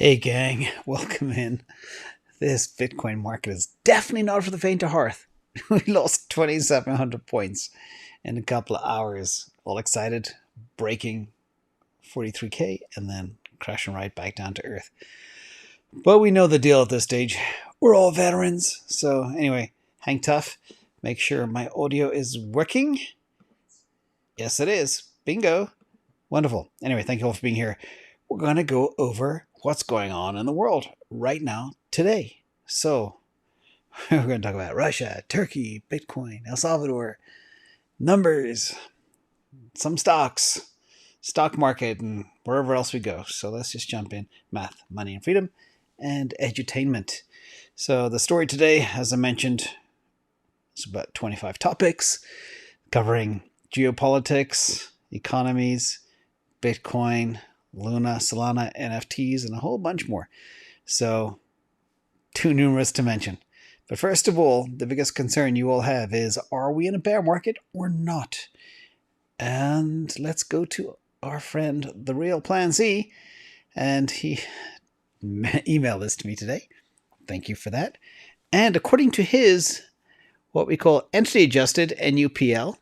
Hey gang, welcome in. This Bitcoin market is definitely not for the faint of heart. We lost 2,700 points in a couple of hours. All excited, breaking 43k and then crashing right back down to earth. But we know the deal at this stage. We're all veterans. So anyway, hang tough. Make sure my audio is working. Yes, it is. Bingo. Wonderful. Anyway, thank you all for being here. We're going to go over what's going on in the world right now, today. So, we're going to talk about Russia, Turkey, Bitcoin, El Salvador, numbers, some stocks, stock market, and wherever else we go. So, let's just jump in. Math, money, and freedom, and edutainment. So, the story today, as I mentioned, it's about 25 topics covering geopolitics, economies, Bitcoin, Luna, Solana, NFTs, and a whole bunch more. So, too numerous to mention. But first of all, the biggest concern you all have is, are we in a bear market or not? And let's go to our friend, the real Plan Z. And he emailed this to me today. Thank you for that. And according to his, what we call entity adjusted NUPL,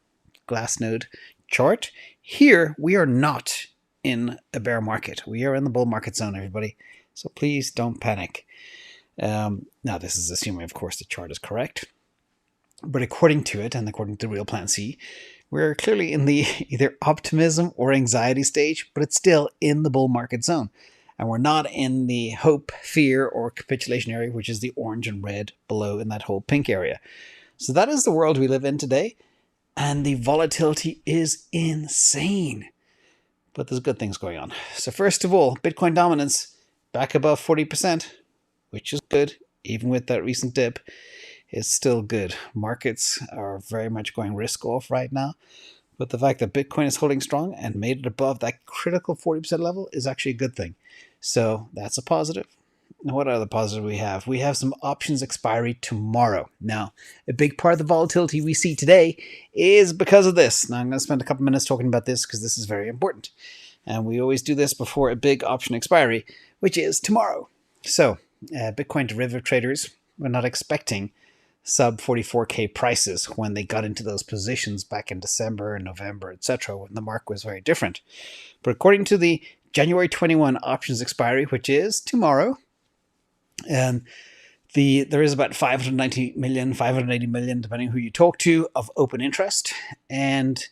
Glassnode chart, here we are not in a bear market. We are in the bull market zone, everybody. So please don't panic. Now, this is assuming, of course, the chart is correct. But according to it, and according to the real Plan C, we're clearly in the either optimism or anxiety stage, but it's still in the bull market zone. And we're not in the hope, fear, or capitulation area, which is the orange and red below in that whole pink area. So that is the world we live in today. And the volatility is insane. But there's good things going on. So first of all, Bitcoin dominance back above 40%, which is good. Even with that recent dip, it's still good. Markets are very much going risk off right now. But the fact that Bitcoin is holding strong and made it above that critical 40% level is actually a good thing. So that's a positive. Now, what other positive we have? We have some options expiry tomorrow. Now, a big part of the volatility we see today is because of this. Now, I'm going to spend a couple minutes talking about this because this is very important. And we always do this before a big option expiry, which is tomorrow. So, Bitcoin derivative traders were not expecting sub 44k prices when they got into those positions back in December and November, etc., when the market was very different. But according to the January 21 options expiry, which is tomorrow, there is about 590 million, 580 million, depending who you talk to, of open interest. And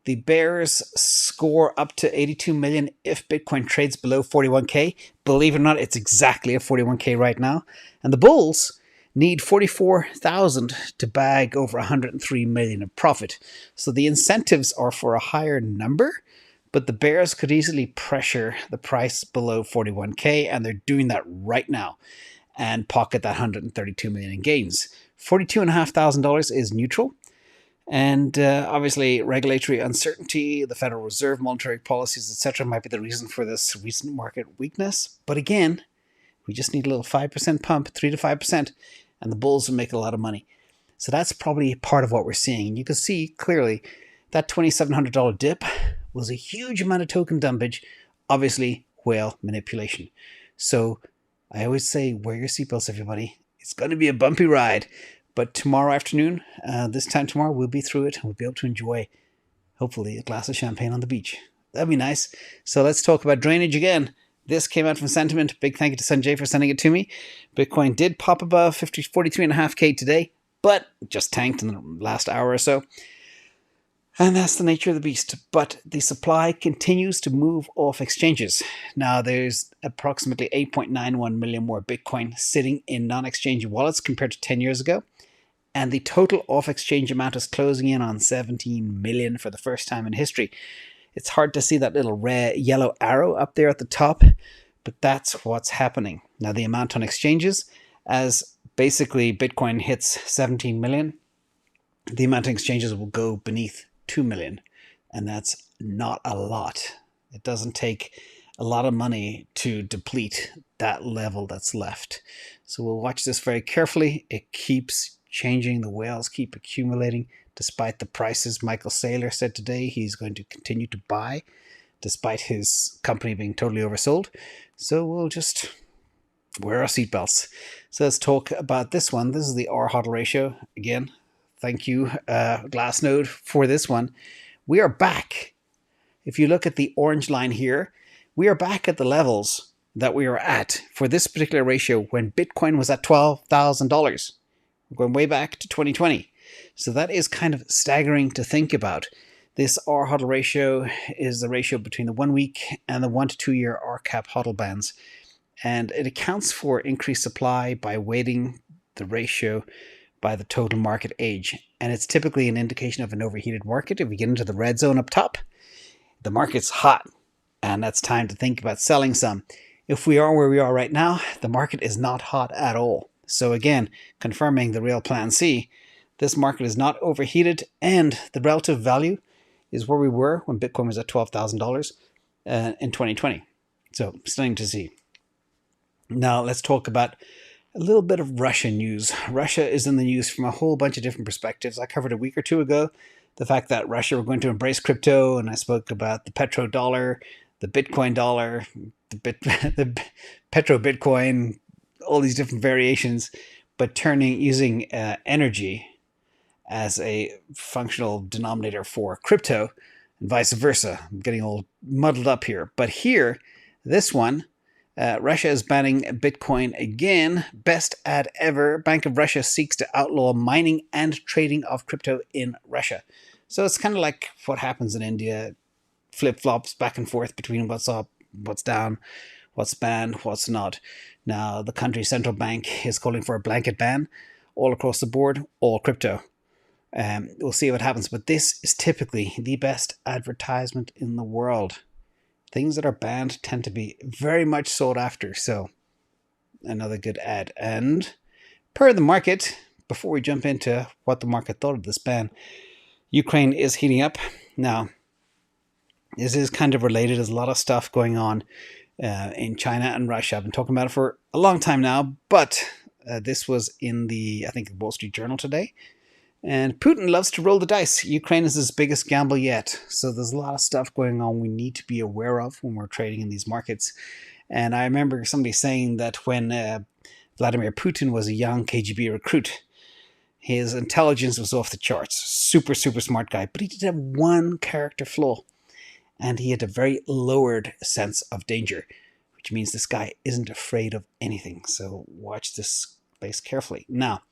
the bears score up to 82 million if Bitcoin trades below 41k. Believe it or not, it's exactly at 41k right now. And the bulls need 44,000 to bag over 103 million of profit. So the incentives are for a higher number, but the bears could easily pressure the price below 41k, and they're doing that right now, and pocket that 132 million in gains. $42,500 is neutral. And obviously, regulatory uncertainty, the Federal Reserve, monetary policies, etc., might be the reason for this recent market weakness. But again, we just need a little 5% pump, 3 to 5%, and the bulls will make a lot of money. So that's probably part of what we're seeing. And you can see clearly that $2,700 dip was a huge amount of token dumpage, obviously whale manipulation. So I always say, wear your seatbelts, everybody. It's going to be a bumpy ride. But tomorrow afternoon, this time tomorrow, we'll be through it and we'll be able to enjoy, hopefully, a glass of champagne on the beach. That'd be nice. So let's talk about drainage again. This came out from Sentiment. Big thank you to Sanjay for sending it to me. Bitcoin did pop above 43.5k today, but just tanked in the last hour or so. And that's the nature of the beast. But the supply continues to move off exchanges. Now, there's approximately 8.91 million more Bitcoin sitting in non-exchange wallets compared to 10 years ago. And the total off-exchange amount is closing in on 17 million for the first time in history. It's hard to see that little red, yellow arrow up there at the top, but that's what's happening. Now, the amount on exchanges, as basically Bitcoin hits 17 million, the amount on exchanges will go beneath 2 million, and that's not a lot. It doesn't take a lot of money to deplete that level that's left. So we'll watch this very carefully. It keeps changing. The whales keep accumulating despite the prices. Michael Saylor said today he's going to continue to buy despite his company being totally oversold. So we'll just wear our seatbelts. So let's talk about this one. This is the RHODL ratio. Again, thank you, Glassnode, for this one. We are back. If you look at the orange line here, we are back at the levels that we were at for this particular ratio when Bitcoin was at $12,000. We're going way back to 2020. So that is kind of staggering to think about. This RHODL ratio is the ratio between the 1 week and the 1 to 2 year RCAP HODL bands. And it accounts for increased supply by weighting the ratio by the total market age. And it's typically an indication of an overheated market. If we get into the red zone up top, the market's hot, and that's time to think about selling some. If we are where we are right now, the market is not hot at all. So again, confirming the real plan C, this market is not overheated, and the relative value is where we were when Bitcoin was at $12,000 in 2020. So stunning to see. Now let's talk about a little bit of Russia news. Russia is in the news from a whole bunch of different perspectives. I covered a week or two ago the fact that Russia were going to embrace crypto, and I spoke about the petrodollar, the Bitcoin dollar, the petro Bitcoin, all these different variations, but using energy as a functional denominator for crypto, and vice versa. I'm getting all muddled up here. But here, this one, Russia is banning Bitcoin again. Best ad ever. Bank of Russia seeks to outlaw mining and trading of crypto in Russia. So it's kind of like what happens in India. Flip-flops back and forth between what's up, what's down, what's banned, what's not. Now, the country's central bank is calling for a blanket ban all across the board, all crypto. We'll see what happens. But this is typically the best advertisement in the world. Things that are banned tend to be very much sought after. So another good ad. And per the market, before we jump into what the market thought of this ban, Ukraine is heating up. Now, this is kind of related. There's a lot of stuff going on in China and Russia. I've been talking about it for a long time now, but this was in the, I think, Wall Street Journal today. And Putin loves to roll the dice. Ukraine is his biggest gamble yet. So there's a lot of stuff going on we need to be aware of when we're trading in these markets. And I remember somebody saying that when Vladimir Putin was a young KGB recruit, his intelligence was off the charts. Super, super smart guy. But he did have one character flaw. And he had a very lowered sense of danger, which means this guy isn't afraid of anything. So watch this space carefully. Now,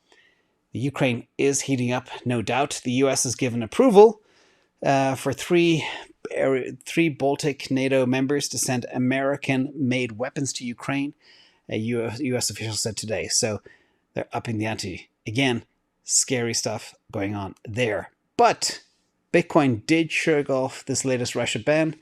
the Ukraine is heating up, no doubt. The US has given approval for three Baltic NATO members to send American-made weapons to Ukraine, a US official said today. So they're upping the ante. Again, scary stuff going on there. But Bitcoin did shrug off this latest Russia ban.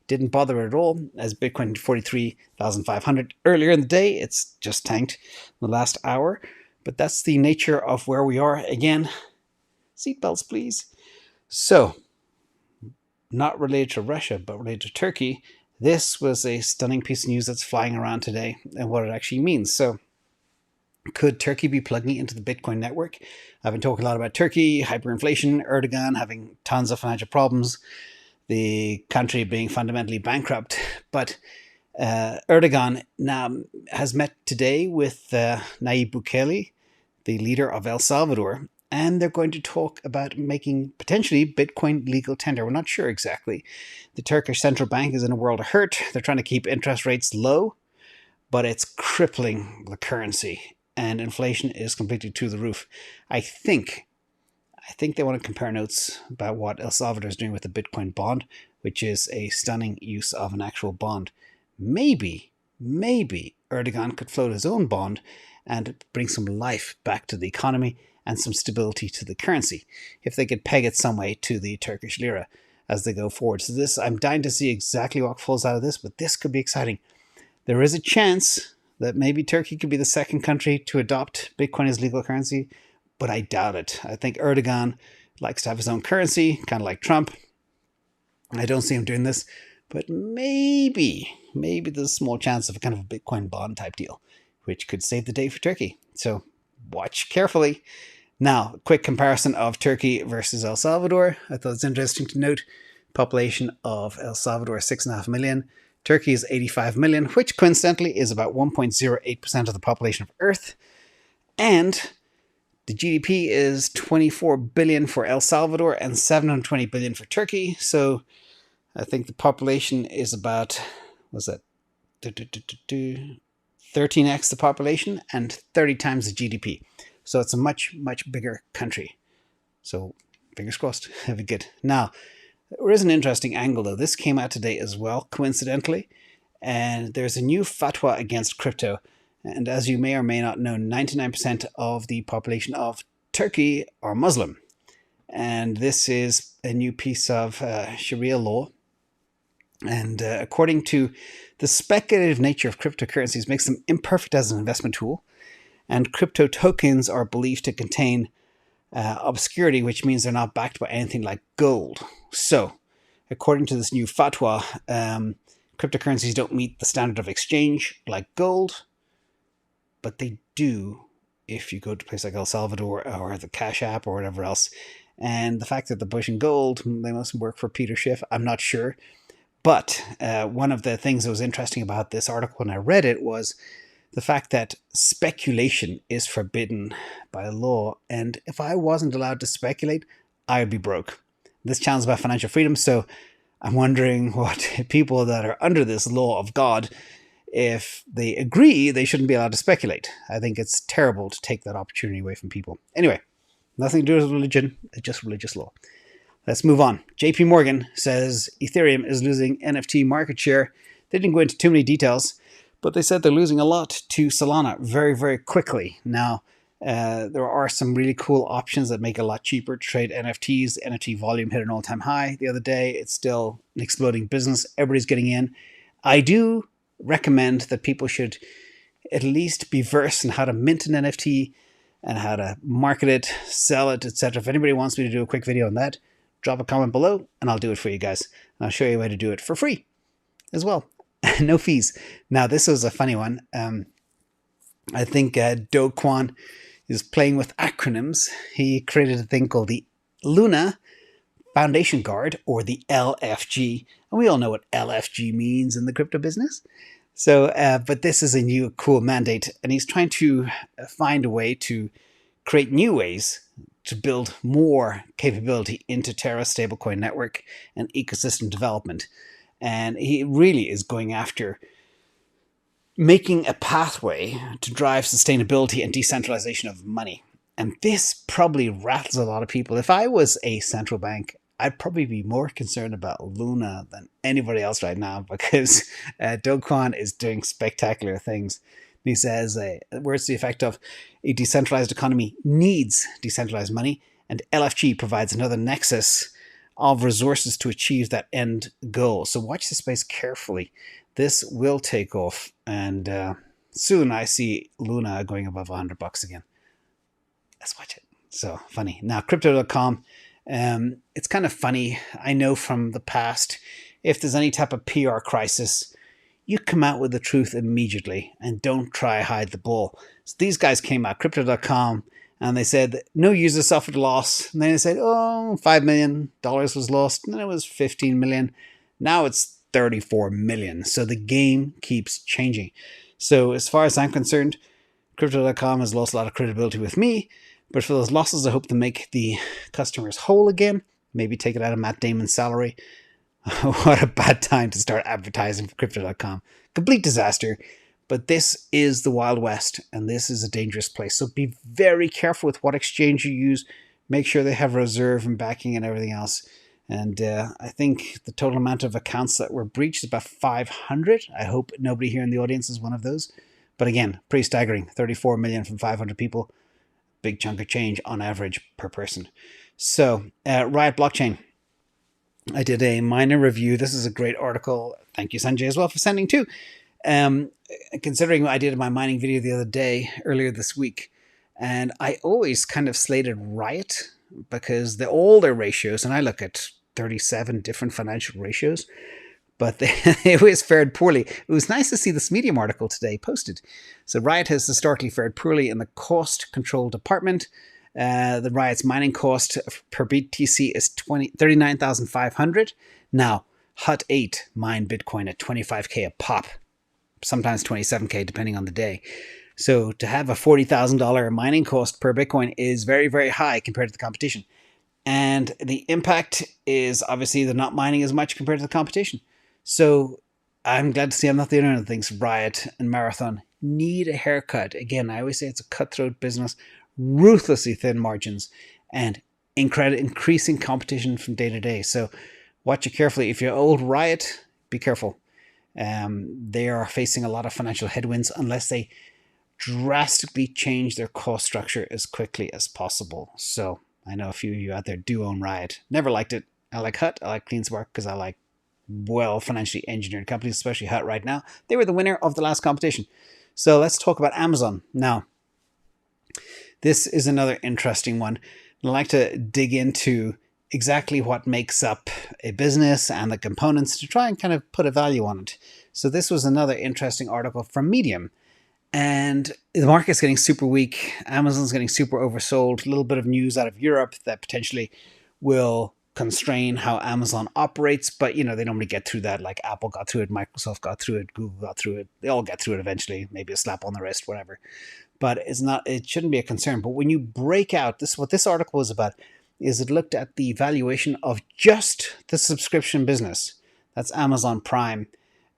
Didn't bother at all, as Bitcoin 43,500 earlier in the day. It's just tanked in the last hour. But that's the nature of where we are. Again, seatbelts, please. So, not related to Russia, but related to Turkey. This was a stunning piece of news that's flying around today and what it actually means. So, could Turkey be plugging into the Bitcoin network? I've been talking a lot about Turkey, hyperinflation, Erdogan having tons of financial problems, the country being fundamentally bankrupt. But Erdogan now has met today with Nayib Bukele, the leader of El Salvador, and they're going to talk about making potentially Bitcoin legal tender. We're not sure exactly. The Turkish central bank is in a world of hurt. They're trying to keep interest rates low, but it's crippling the currency, and inflation is completely through the roof. I think they want to compare notes about what El Salvador is doing with the Bitcoin bond, which is a stunning use of an actual bond. Maybe Erdogan could float his own bond and bring some life back to the economy and some stability to the currency, if they could peg it some way to the Turkish lira as they go forward. So this, I'm dying to see exactly what falls out of this, but this could be exciting. There is a chance that maybe Turkey could be the second country to adopt Bitcoin as legal currency, but I doubt it. I think Erdogan likes to have his own currency, kind of like Trump. I don't see him doing this, but maybe there's a small chance of a kind of a Bitcoin bond type deal, which could save the day for Turkey. So watch carefully. Now, quick comparison of Turkey versus El Salvador. I thought it's interesting to note population of El Salvador 6.5 million, Turkey is 85 million, which coincidentally is about 1.08% of the population of Earth. And the GDP is 24 billion for El Salvador and 720 billion for Turkey. So I think the population is about, what's that? 13x the population and 30 times the GDP. So it's a much, much bigger country. So fingers crossed, have it good. Now, there is an interesting angle though. This came out today as well, coincidentally. And there's a new fatwa against crypto. And as you may or may not know, 99% of the population of Turkey are Muslim. And this is a new piece of Sharia law. And according to the speculative nature of cryptocurrencies makes them imperfect as an investment tool. And crypto tokens are believed to contain obscurity, which means they're not backed by anything like gold. So, according to this new fatwa, cryptocurrencies don't meet the standard of exchange like gold, but they do if you go to a place like El Salvador or the Cash App or whatever else. And the fact that they're pushing gold, they must work for Peter Schiff, I'm not sure. But one of the things that was interesting about this article when I read it was the fact that speculation is forbidden by law. And if I wasn't allowed to speculate, I would be broke. This channel is about financial freedom, so I'm wondering what people that are under this law of God, if they agree they shouldn't be allowed to speculate. I think it's terrible to take that opportunity away from people. Anyway, nothing to do with religion, it's just religious law. Let's move on. JP Morgan says Ethereum is losing NFT market share. They didn't go into too many details, but they said they're losing a lot to Solana very, very quickly. Now, there are some really cool options that make it a lot cheaper to trade NFTs. NFT volume hit an all-time high the other day. It's still an exploding business. Everybody's getting in. I do recommend that people should at least be versed in how to mint an NFT and how to market it, sell it, etc. If anybody wants me to do a quick video on that, drop a comment below and I'll do it for you guys. And I'll show you how to do it for free as well. No fees. Now, this was a funny one. I think Do Kwon is playing with acronyms. He created a thing called the Luna Foundation Guard, or the LFG. And we all know what LFG means in the crypto business. So, but this is a new cool mandate. And he's trying to find a way to create new ways to build more capability into Terra stablecoin network and ecosystem development. And he really is going after making a pathway to drive sustainability and decentralization of money. And this probably rattles a lot of people. If I was a central bank, I'd probably be more concerned about Luna than anybody else right now, because Do Kwon is doing spectacular things. He says, words to the effect of, a decentralized economy needs decentralized money, and LFG provides another nexus of resources to achieve that end goal. So watch the space carefully. This will take off, and soon I see Luna going above $100 again. Let's watch it. So funny. Now, Crypto.com, it's kind of funny. I know from the past, if there's any type of PR crisis, you come out with the truth immediately and don't try hide the ball. So these guys came out, Crypto.com, and they said no users suffered loss. And then they said, oh, $5 million was lost. And then it was 15 million. Now it's 34 million. So the game keeps changing. So as far as I'm concerned, Crypto.com has lost a lot of credibility with me. But for those losses, I hope to make the customers whole again. Maybe take it out of Matt Damon's salary. What a bad time to start advertising for Crypto.com. Complete disaster. But this is the Wild West, and this is a dangerous place. So be very careful with what exchange you use. Make sure they have reserve and backing and everything else. And I think the total amount of accounts that were breached is about 500. I hope nobody here in the audience is one of those. But again, pretty staggering. 34 million from 500 people. Big chunk of change on average per person. So, Riot Blockchain. I did a minor review. This is a great article. Thank you, Sanjay, as well, for sending too. Considering I did my mining video the other day, earlier this week, and I always kind of slated Riot because all their ratios, and I look at 37 different financial ratios, but they always fared poorly. It was nice to see this Medium article today posted. So Riot has historically fared poorly in the cost control department. The Riot's mining cost per BTC is 39,500. Now, Hut 8 mined Bitcoin at 25K a pop, sometimes 27K depending on the day. So to have a $40,000 mining cost per Bitcoin is very, very high compared to the competition. And the impact is obviously they're not mining as much compared to the competition. So I'm glad to see I'm not the only one that thinks Riot and Marathon need a haircut. Again, I always say it's a cutthroat business, ruthlessly thin margins, and increasing competition from day to day. So watch it carefully. If you're old Riot, be careful. They are facing a lot of financial headwinds unless they drastically change their cost structure as quickly as possible. So I know a few of you out there do own Riot. Never liked it. I like Hut. I like CleanSpark because I like well financially engineered companies, especially Hut right now. They were the winner of the last competition. So let's talk about Amazon. Now, this is another interesting one. I'd like to dig into exactly what makes up a business and the components to try and kind of put a value on it. So this was another interesting article from Medium. And the market's getting super weak. Amazon's getting super oversold. A little bit of news out of Europe that potentially will constrain how Amazon operates. But, you know, they normally get through that. Like Apple got through it, Microsoft got through it, Google got through it. They all get through it eventually. Maybe a slap on the wrist, whatever. But it shouldn't be a concern. But when you break out, what this article was about is it looked at the valuation of just the subscription business. That's Amazon Prime.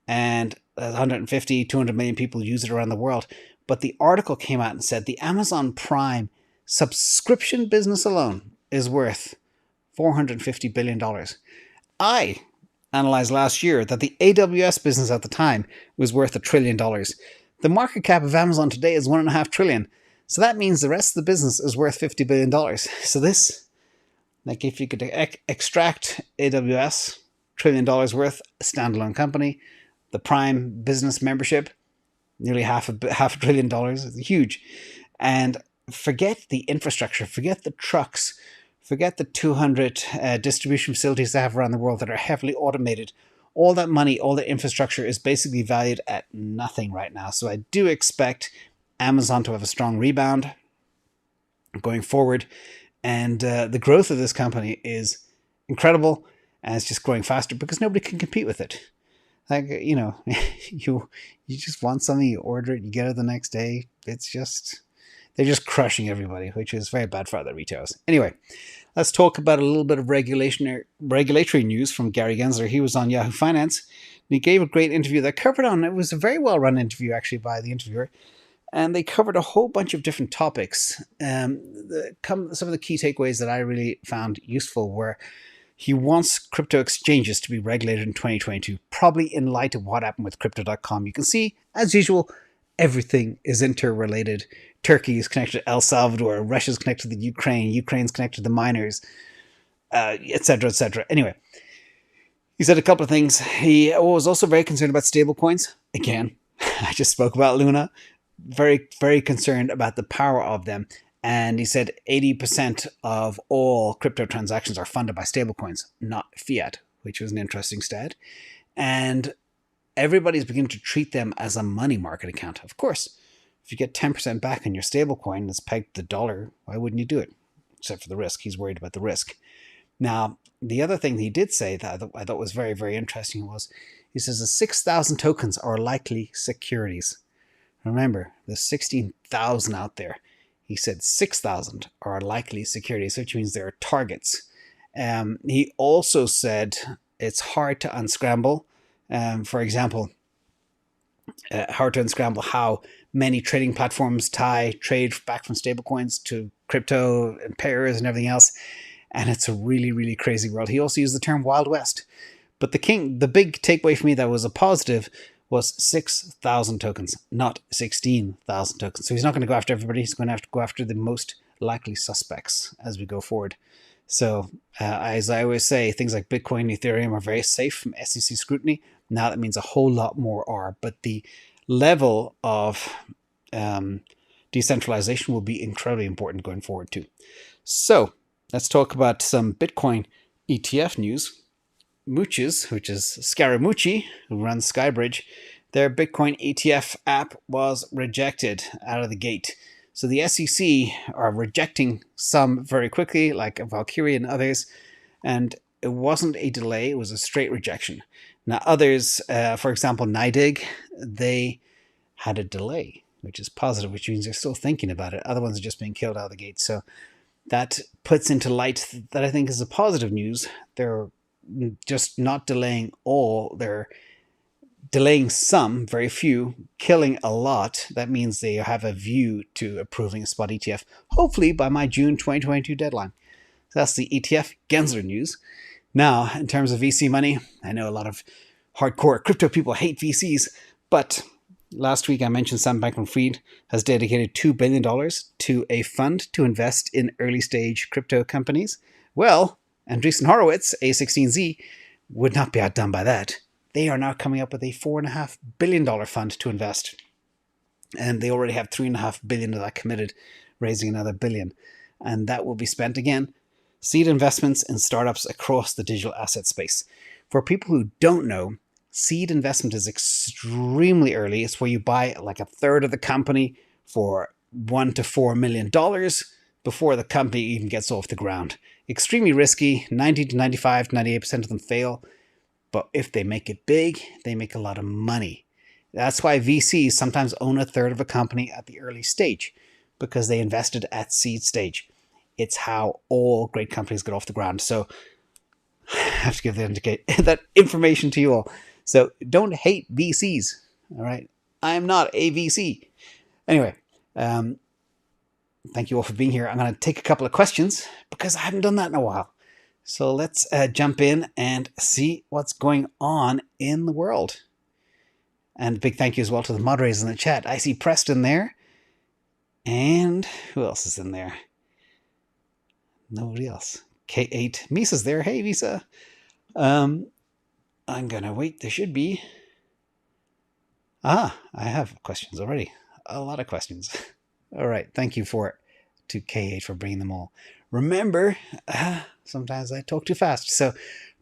And 150, 200 million people use it around the world. But the article came out and said the Amazon Prime subscription business alone is worth $450 billion. I analyzed last year that the AWS business at the time was worth $1 trillion. The market cap of Amazon today is $1.5 trillion. So that means the rest of the business is worth $50 billion. So this, like if you could extract AWS, $1 trillion worth, a standalone company, the Prime business membership, nearly half a $1 trillion. It's huge. And forget the infrastructure, forget the trucks, forget the 200 distribution facilities they have around the world that are heavily automated. All that money, all the infrastructure is basically valued at nothing right now. So I do expect Amazon to have a strong rebound going forward. And the growth of this company is incredible. And it's just growing faster because nobody can compete with it. Like, you know, you just want something, you order it, you get it the next day. It's just, they're just crushing everybody, which is very bad for other retailers. Anyway, let's talk about a little bit of regulatory news from Gary Gensler. He was on Yahoo Finance, and he gave a great interview that covered on, it was a very well-run interview actually by the interviewer, and they covered a whole bunch of different topics. Some of the key takeaways that I really found useful were he wants crypto exchanges to be regulated in 2022, probably in light of what happened with Crypto.com. You can see, as usual, everything is interrelated. Turkey is connected to El Salvador, Russia's connected to the Ukraine's connected to the miners, etc., etc. Anyway, he said a couple of things. He was also very concerned about stablecoins. Again, I just spoke about Luna. Very, very concerned about the power of them. And he said 80% of all crypto transactions are funded by stablecoins, not fiat, which was an interesting stat. And everybody's beginning to treat them as a money market account. Of course, if you get 10% back on your stablecoin that's pegged to the dollar, why wouldn't you do it? Except for the risk. He's worried about the risk. Now, the other thing he did say that I thought was very, very interesting was, he says the 6,000 tokens are likely securities. Remember, there's 16,000 out there. He said 6,000 are likely securities, which means there are targets. He also said it's hard to unscramble. For example, hard to unscramble how many trading platforms trade back from stablecoins to crypto and pairs and everything else. And it's a really, really crazy world. He also used the term Wild West. But the big takeaway for me that was a positive was 6,000 tokens, not 16,000 tokens. So he's not going to go after everybody. He's going to have to go after the most likely suspects as we go forward. So as I always say, things like Bitcoin, Ethereum are very safe from SEC scrutiny. Now that means a whole lot more are. But the level of decentralization will be incredibly important going forward too. So let's talk about some Bitcoin ETF news. Mooch's, which is Scaramucci, who runs Skybridge, their Bitcoin ETF app was rejected out of the gate. So the SEC are rejecting some very quickly, like Valkyrie and others. And it wasn't a delay, it was a straight rejection. Now others, for example, NYDIG, they had a delay, which is positive, which means they're still thinking about it. Other ones are just being killed out of the gate. So that puts into light that I think is a positive news. They're just not delaying all, they're delaying some, very few, killing a lot. That means they have a view to approving a spot ETF, hopefully by my June 2022 deadline. So that's the ETF Gensler news. Now, in terms of VC money, I know a lot of hardcore crypto people hate VCs, but last week I mentioned Sam Bankman-Fried has dedicated $2 billion to a fund to invest in early stage crypto companies. Well, Andreessen Horowitz, A16z, would not be outdone by that. They are now coming up with a $4.5 billion fund to invest. And they already have $3.5 billion of that committed, raising another $1 billion. And that will be spent again, seed investments in startups across the digital asset space. For people who don't know, seed investment is extremely early. It's where you buy like a third of the company for $1 to $4 million before the company even gets off the ground. Extremely risky. 90 to 95 to 98% of them fail. But if they make it big, they make a lot of money. That's why VCs sometimes own a third of a company at the early stage, because they invested at seed stage. It's how all great companies get off the ground. So I have to give that information to you all. So don't hate VCs. All right. I am not a VC. Anyway, thank you all for being here. I'm going to take a couple of questions because I haven't done that in a while. So let's jump in and see what's going on in the world. And big thank you as well to the moderators in the chat. I see Preston there. And who else is in there? Nobody else. K8. Misa's there. Hey, Misa. I'm going to wait. There should be. I have questions already. A lot of questions. All right. Thank you to K8 for bringing them all. Remember, sometimes I talk too fast. So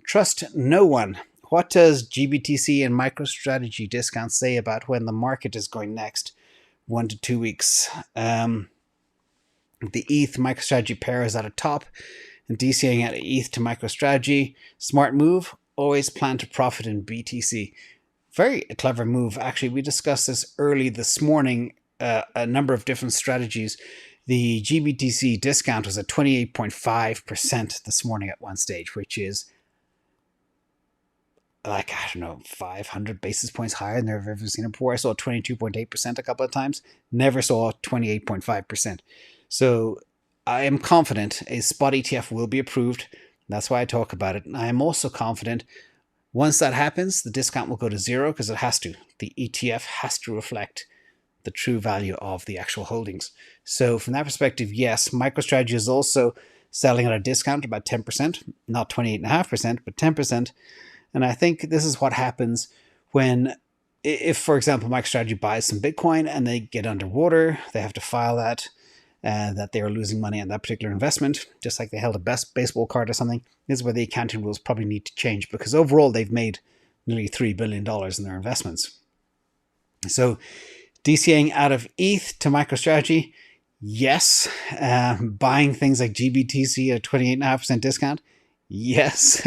trust no one. What does GBTC and MicroStrategy discounts say about when the market is going next? 1 to 2 weeks. The ETH MicroStrategy pair is at a top and DCAing at ETH to MicroStrategy. Smart move. Always plan to profit in BTC. Very clever move. Actually, we discussed this early this morning, a number of different strategies. The GBTC discount was at 28.5% this morning at one stage, which is like, I don't know, 500 basis points higher than I've ever seen it before. I saw 22.8% a couple of times. Never saw 28.5%. So I am confident a spot ETF will be approved. That's why I talk about it. And I am also confident once that happens, the discount will go to zero because it has to. The ETF has to reflect the true value of the actual holdings. So from that perspective, yes, MicroStrategy is also selling at a discount, about 10%, not 28.5%, but 10%. And I think this is what happens when, if, for example, MicroStrategy buys some Bitcoin and they get underwater, they have to file that they are losing money on that particular investment, just like they held a baseball card or something. This is where the accounting rules probably need to change, because overall they've made nearly $3 billion in their investments. So DCAing out of ETH to MicroStrategy, yes. Buying things like GBTC at a 28.5% discount, yes.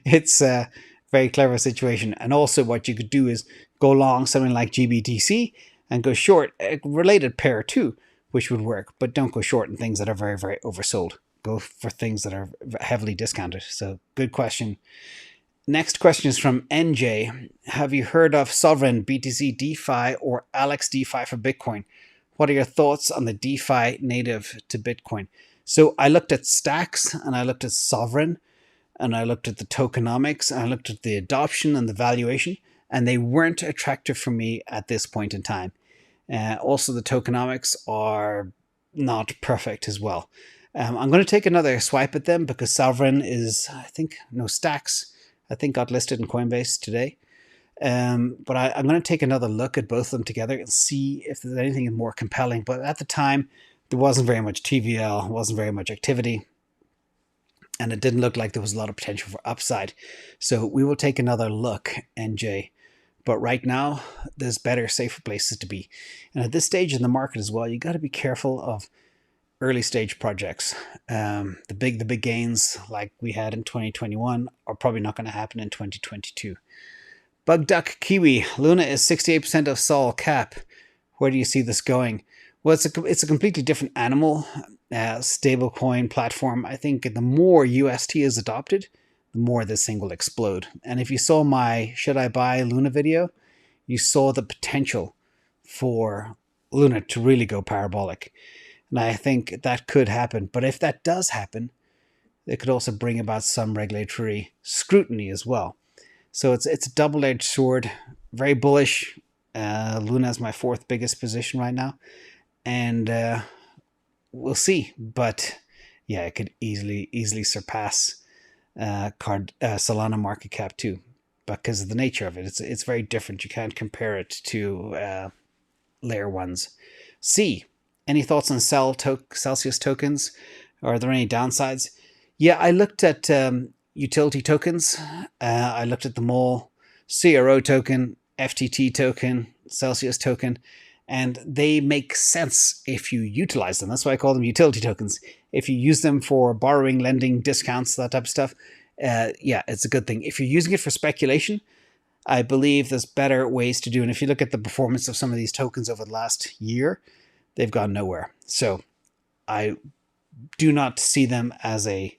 It's a very clever situation. And also what you could do is go long something like GBTC and go short a related pair too, which would work. But don't go short in things that are very, very oversold. Go for things that are heavily discounted. So good question. Next question is from NJ. Have you heard of Sovereign, BTC DeFi, or Alex DeFi for Bitcoin? What are your thoughts on the DeFi native to Bitcoin? So I looked at Stacks, and I looked at Sovereign, and I looked at the tokenomics, and I looked at the adoption and the valuation, and they weren't attractive for me at this point in time. Also, the tokenomics are not perfect as well. I'm going to take another swipe at them because Sovereign is, Stacks, I think got listed in Coinbase today. But I'm going to take another look at both of them together and see if there's anything more compelling. But at the time, there wasn't very much TVL, wasn't very much activity, and it didn't look like there was a lot of potential for upside. So we will take another look, NJ. But right now, there's better, safer places to be. And at this stage in the market as well, you got to be careful of early stage projects. The big gains like we had in 2021 are probably not going to happen in 2022. Bug Duck Kiwi, Luna is 68% of Sol Cap. Where do you see this going? Well, it's a completely different animal, stablecoin platform. I think the more UST is adopted, the more this thing will explode. And if you saw my Should I Buy Luna video, you saw the potential for Luna to really go parabolic. And I think that could happen. But if that does happen, it could also bring about some regulatory scrutiny as well. So it's a double-edged sword. Very bullish. Luna is my fourth biggest position right now. And we'll see. But yeah, it could easily surpass Solana market cap too, because of the nature of it. It's very different. You can't compare it to layer ones. C. Any thoughts on Celsius tokens? Are there any downsides? Yeah, I looked at utility tokens. I looked at them all. CRO token, FTT token, Celsius token, and they make sense if you utilize them. That's why I call them utility tokens. If you use them for borrowing, lending, discounts, that type of stuff, yeah, it's a good thing. If you're using it for speculation, I believe there's better ways to do. And if you look at the performance of some of these tokens over the last year, they've gone nowhere. So I do not see them as a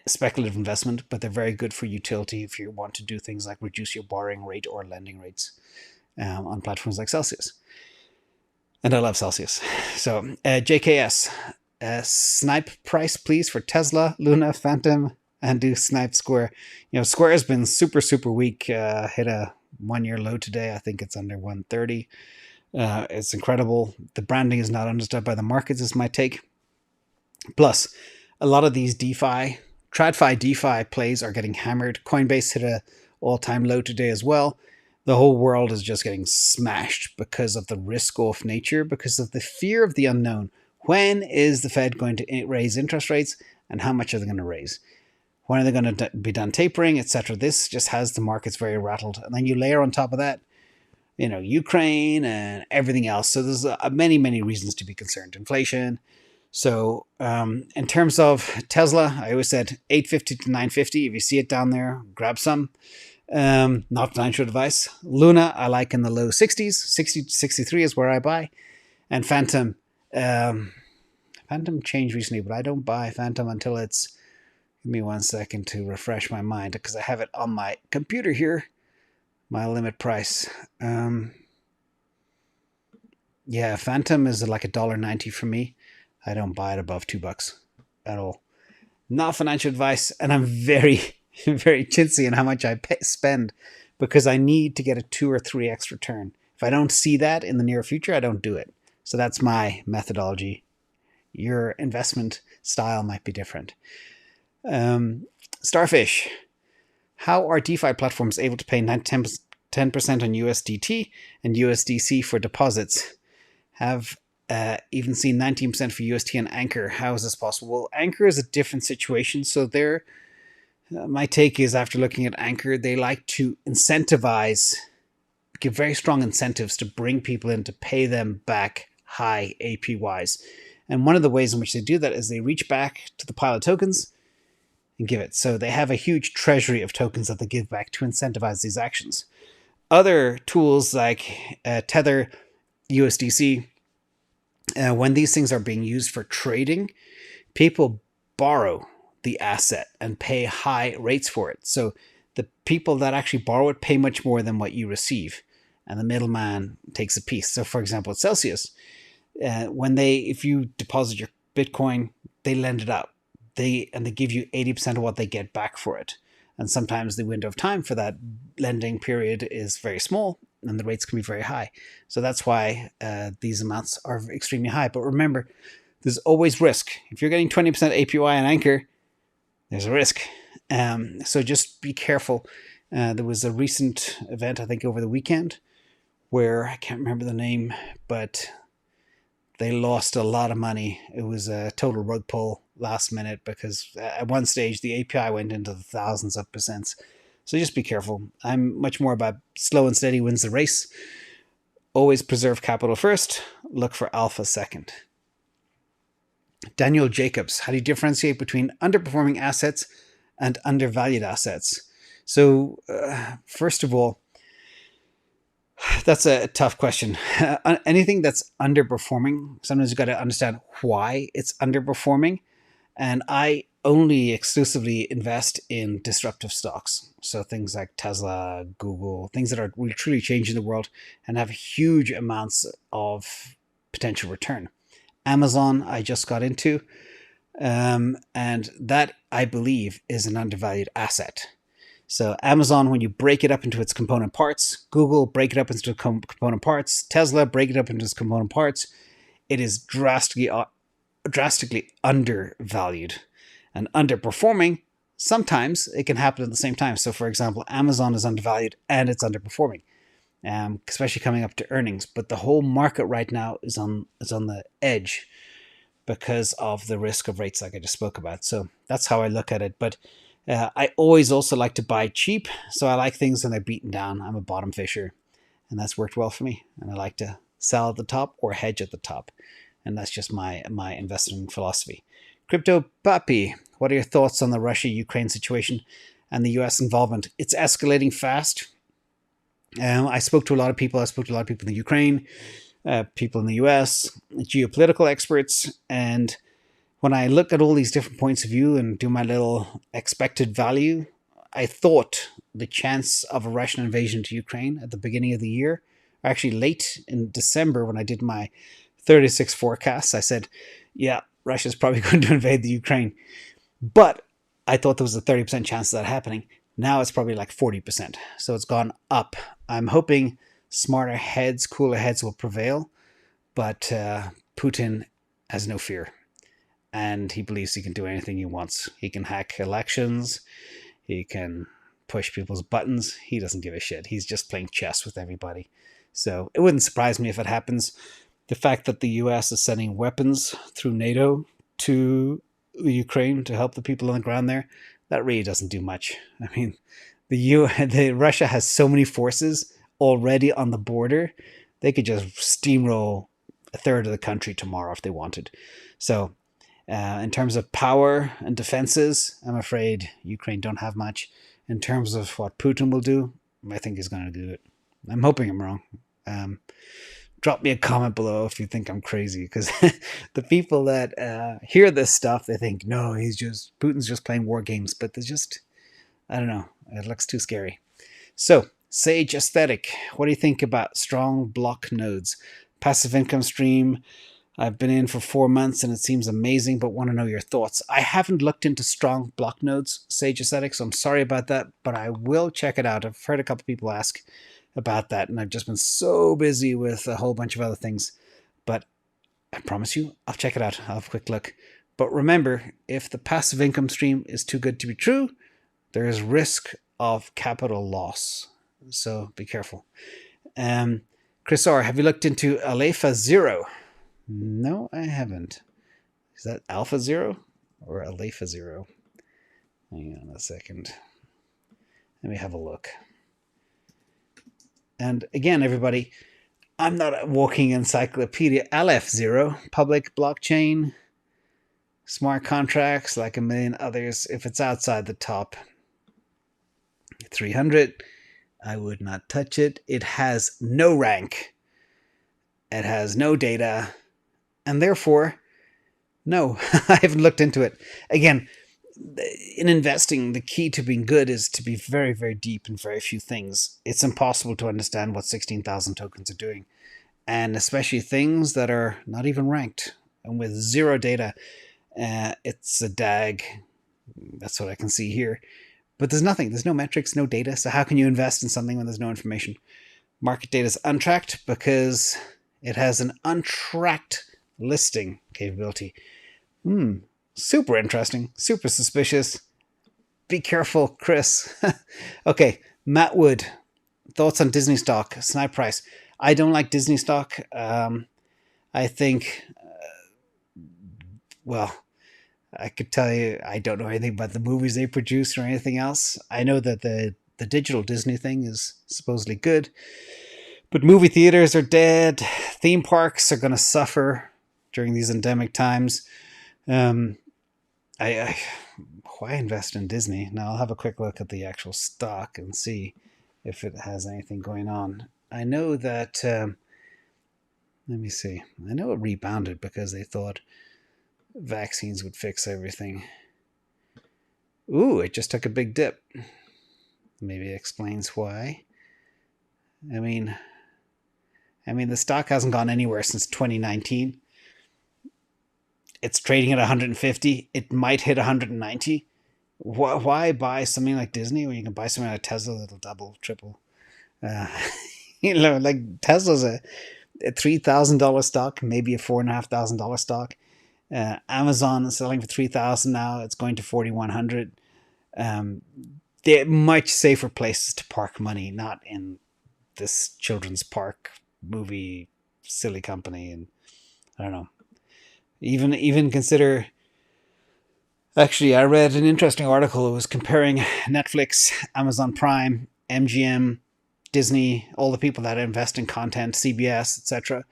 speculative investment, but they're very good for utility if you want to do things like reduce your borrowing rate or lending rates on platforms like Celsius. And I love Celsius. So JKS, snipe price please for Tesla, Luna, Phantom, and do snipe Square. You know, Square has been super weak. Hit a 1 year low today. I think it's under 130. It's incredible. The branding is not understood by the markets, is my take. Plus, a lot of these TradFi DeFi plays are getting hammered. Coinbase hit a all-time low today as well. The whole world is just getting smashed because of the risk-off nature, because of the fear of the unknown. When is the Fed going to raise interest rates, and how much are they going to raise? When are they going to be done tapering, etc.? This just has the markets very rattled. And then you layer on top of that, you know, Ukraine and everything else. So there's many reasons to be concerned. Inflation. So in terms of Tesla, I always said 850 to 950. If you see it down there, grab some. Not financial advice. Luna, I like in the low 60s. 60 to 63 is where I buy. And Phantom. Phantom changed recently, but I don't buy Phantom until it's... Give me 1 second to refresh my mind, because I have it on my computer here. My limit price. Yeah, Phantom is like $1.90 for me. I don't buy it above $2 at all. Not financial advice, and I'm very chintzy in how much I spend, because I need to get a 2 or 3x return. If I don't see that in the near future, I don't do it. So that's my methodology. Your investment style might be different. Starfish. How are DeFi platforms able to pay 10% on USDT and USDC for deposits? Have even seen 19% for UST and Anchor. How is this possible? Well, Anchor is a different situation. So my take is, after looking at Anchor, they like to incentivize, give very strong incentives to bring people in to pay them back high APYs. And one of the ways in which they do that is they reach back to the pile of tokens and give it. So they have a huge treasury of tokens that they give back to incentivize these actions. Other tools like Tether, USDC, when these things are being used for trading, people borrow the asset and pay high rates for it. So the people that actually borrow it pay much more than what you receive, and the middleman takes a piece. So for example, at Celsius, if you deposit your Bitcoin, they lend it out. They give you 80% of what they get back for it. And sometimes the window of time for that lending period is very small, and the rates can be very high. So that's why these amounts are extremely high. But remember, there's always risk. If you're getting 20% APY on Anchor, there's a risk. So just be careful. There was a recent event, I think over the weekend, where I can't remember the name, but they lost a lot of money. It was a total rug pull last minute, because at one stage the API went into the thousands of percents. So just be careful. I'm much more about slow and steady wins the race. Always preserve capital first. Look for alpha second. Daniel Jacobs, how do you differentiate between underperforming assets and undervalued assets? So, first of all, that's a tough question. Anything that's underperforming, sometimes you've got to understand why it's underperforming. And I only exclusively invest in disruptive stocks. So things like Tesla, Google, things that are really truly changing the world and have huge amounts of potential return. Amazon, I just got into, and that I believe is an undervalued asset. So Amazon, when you break it up into its component parts, Google, break it up into component parts, Tesla, break it up into its component parts, it is drastically undervalued. And underperforming, sometimes it can happen at the same time. So for example, Amazon is undervalued and it's underperforming, especially coming up to earnings. But the whole market right now is on the edge because of the risk of rates like I just spoke about. So that's how I look at it. But I always also like to buy cheap. So I like things when they're beaten down. I'm a bottom fisher, and that's worked well for me. And I like to sell at the top or hedge at the top. And that's just my investment philosophy. Crypto Papi, what are your thoughts on the Russia-Ukraine situation and the US involvement? It's escalating fast. I spoke to a lot of people. I spoke to a lot of people in the Ukraine, people in the US, geopolitical experts. And when I look at all these different points of view and do my little expected value, I thought the chance of a Russian invasion to Ukraine at the beginning of the year, or actually late in December when I did my 36 forecasts, I said, yeah, Russia's probably going to invade the Ukraine. But I thought there was a 30% chance of that happening. Now it's probably like 40%. So it's gone up. I'm hoping smarter heads, cooler heads will prevail. But Putin has no fear. And he believes he can do anything he wants. He can hack elections. He can push people's buttons. He doesn't give a shit. He's just playing chess with everybody. So it wouldn't surprise me if it happens. The fact that the US is sending weapons through NATO to the Ukraine to help the people on the ground there, that really doesn't do much. I mean, Russia has so many forces already on the border, they could just steamroll a third of the country tomorrow if they wanted. So in terms of power and defenses, I'm afraid Ukraine don't have much. In terms of what Putin will do, I think he's going to do it. I'm hoping I'm wrong. Drop me a comment below if you think I'm crazy, because the people that hear this stuff, they think, no, Putin's just playing war games. But there's just, I don't know, it looks too scary. So, Sage Aesthetic, what do you think about strong block nodes? Passive income stream, I've been in for 4 months and it seems amazing, but want to know your thoughts. I haven't looked into strong block nodes, Sage Aesthetic, so I'm sorry about that, but I will check it out. I've heard a couple people ask about that, and I've just been so busy with a whole bunch of other things. But I promise you, I'll check it out. I'll have a quick look. But remember, if the passive income stream is too good to be true, there is risk of capital loss. So be careful. Chris R., have you looked into Alpha Zero? No, I haven't. Is that Alpha Zero or Alpha Zero? Hang on a second. Let me have a look. And again, everybody, I'm not a walking encyclopedia. LF0, public blockchain, smart contracts, like a million others. If it's outside the top 300, I would not touch it. It has no rank. It has no data. And therefore, no, I haven't looked into it. Again, in investing, the key to being good is to be very, very deep in very few things. It's impossible to understand what 16,000 tokens are doing, and especially things that are not even ranked. And with zero data, it's a DAG. That's what I can see here. But there's nothing. There's no metrics, no data. So how can you invest in something when there's no information? Market data is untracked because it has an untracked listing capability. Super interesting, super suspicious. Be careful, Chris. Okay, Matt Wood, thoughts on Disney stock, snipe price. I don't like Disney stock. I think, well, I could tell you I don't know anything about the movies they produce or anything else. I know that the digital Disney thing is supposedly good, but movie theaters are dead. Theme parks are going to suffer during these endemic times. I why invest in Disney? Now I'll have a quick look at the actual stock and see if it has anything going on. I know that. Let me see. I know it rebounded because they thought vaccines would fix everything. Ooh, it just took a big dip. Maybe it explains why. I mean, the stock hasn't gone anywhere since 2019. It's trading at 150. It might hit 190. Why buy something like Disney when you can buy something like Tesla that'll double, triple? Like Tesla's a $3,000 stock, maybe a $4,500 stock. Amazon is selling for $3,000 now. It's going to 4,100. They're much safer places to park money, not in this children's park movie silly company. And I don't know. Even consider. Actually, I read an interesting article. It was comparing Netflix, Amazon Prime, MGM, Disney, all the people that invest in content, CBS, etc.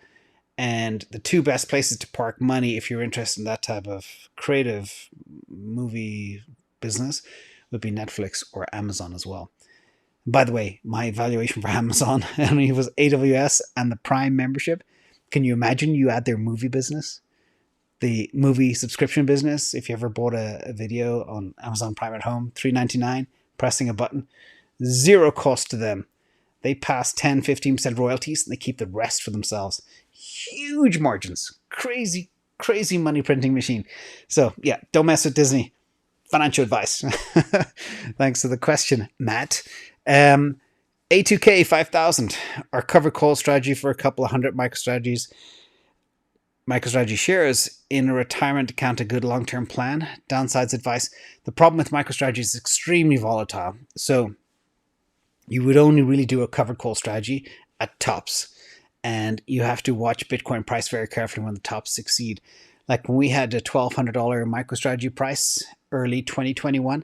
And the two best places to park money if you're interested in that type of creative movie business would be Netflix or Amazon as well. By the way, my valuation for Amazon, I mean, it was AWS and the Prime membership. Can you imagine you add their movie business? The movie subscription business, if you ever bought a video on Amazon Prime at home, $3.99, pressing a button, zero cost to them. They pass 10-15% royalties and they keep the rest for themselves. Huge margins. Crazy, crazy money printing machine. So yeah, don't mess with Disney. Financial advice. Thanks for the question, Matt. A2K 5000, our cover call strategy for a couple of hundred MicroStrategy shares in a retirement account, a good long-term plan. Downsides advice. The problem with MicroStrategy is extremely volatile. So you would only really do a covered call strategy at tops. And you have to watch Bitcoin price very carefully when the tops succeed. Like when we had a $1,200 MicroStrategy price early 2021,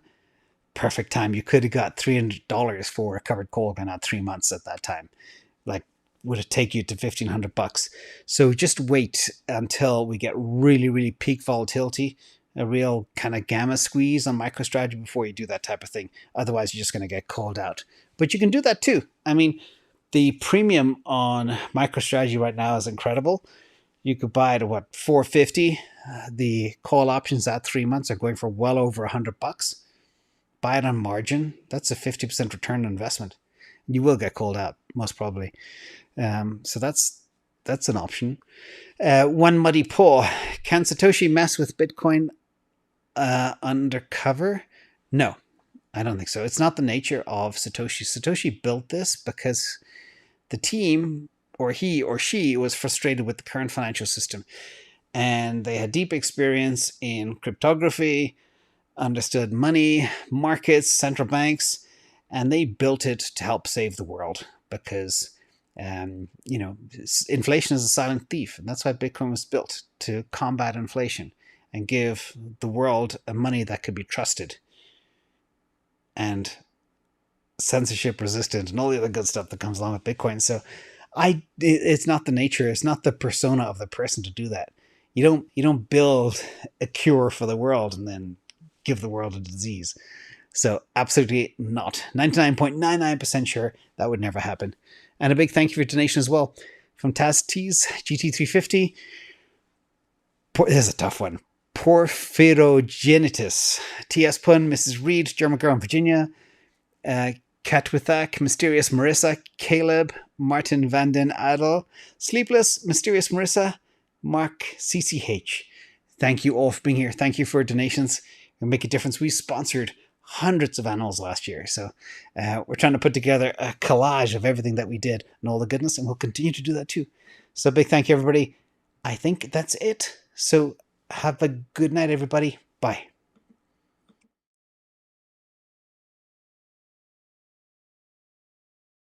perfect time. You could have got $300 for a covered call going out 3 months at that time. Like, would it take you to $1,500? So just wait until we get really, really peak volatility, a real kind of gamma squeeze on MicroStrategy before you do that type of thing. Otherwise, you're just going to get called out. But you can do that too. I mean, the premium on MicroStrategy right now is incredible. You could buy it at $450. The call options at 3 months are going for well over $100. Buy it on margin. That's a 50% return on investment. You will get called out, most probably. So that's an option. One Muddy Paw. Can Satoshi mess with Bitcoin undercover? No, I don't think so. It's not the nature of Satoshi. Satoshi built this because the team, or he or she, was frustrated with the current financial system. And they had deep experience in cryptography, understood money, markets, central banks, and they built it to help save the world because, inflation is a silent thief. And that's why Bitcoin was built, to combat inflation and give the world a money that could be trusted and censorship resistant and all the other good stuff that comes along with Bitcoin. So it's not the nature, it's not the persona of the person to do that. You don't build a cure for the world and then give the world a disease. So absolutely not. 99.99% sure that would never happen. And a big thank you for your donation as well from Taz T's GT350. This is a tough one. Porphyrogenitus. TS Pun, Mrs. Reed, German Girl in Virginia, Katwithak, Mysterious Marissa, Caleb, Martin Vanden Adel, Sleepless, Mysterious Marissa, Mark CCH. Thank you all for being here. Thank you for donations. It'll make a difference. We sponsored hundreds of animals last year. So we're trying to put together a collage of everything that we did and all the goodness, and we'll continue to do that too. So big thank you, everybody. I think that's it. So have a good night, everybody. Bye.